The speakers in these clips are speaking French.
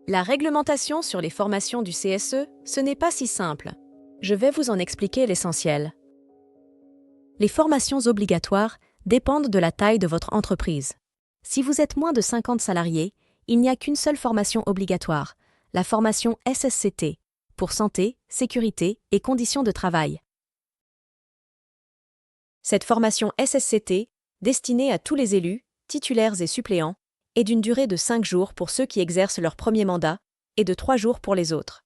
La réglementation sur les formations du CSE, ce n'est pas si simple. Je vais vous en expliquer l'essentiel. Les formations obligatoires dépendent de la taille de votre entreprise. Si vous êtes moins de 50 salariés, il n'y a qu'une seule formation obligatoire, la formation SSCT, pour santé, sécurité et conditions de travail. Cette formation SSCT, destinée à tous les élus, titulaires et suppléants, est d'une durée de 5 jours pour ceux qui exercent leur premier mandat et de 3 jours pour les autres.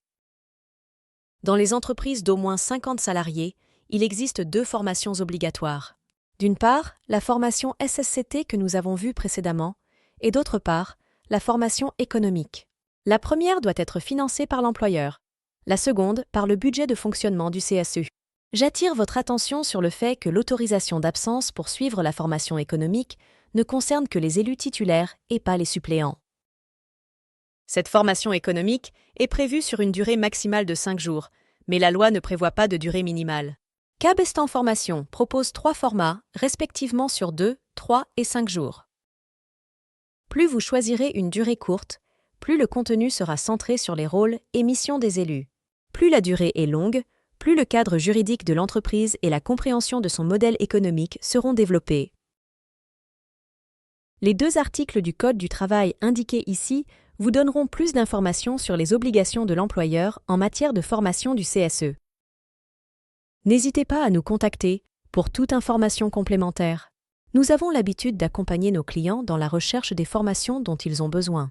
Dans les entreprises d'au moins 50 salariés, il existe 2 formations obligatoires. D'une part, la formation SSCT que nous avons vue précédemment, et d'autre part, la formation économique. La première doit être financée par l'employeur, la seconde par le budget de fonctionnement du CSU. J'attire votre attention sur le fait que l'autorisation d'absence pour suivre la formation économique ne concerne que les élus titulaires et pas les suppléants. Cette formation économique est prévue sur une durée maximale de 5 jours, mais la loi ne prévoit pas de durée minimale. Cabestan Formation propose 3 formats, respectivement sur 2, 3 et 5 jours. Plus vous choisirez une durée courte, plus le contenu sera centré sur les rôles et missions des élus. Plus la durée est longue, plus le cadre juridique de l'entreprise et la compréhension de son modèle économique seront développés. Les 2 articles du Code du travail indiqués ici vous donneront plus d'informations sur les obligations de l'employeur en matière de formation du CSE. N'hésitez pas à nous contacter pour toute information complémentaire. Nous avons l'habitude d'accompagner nos clients dans la recherche des formations dont ils ont besoin.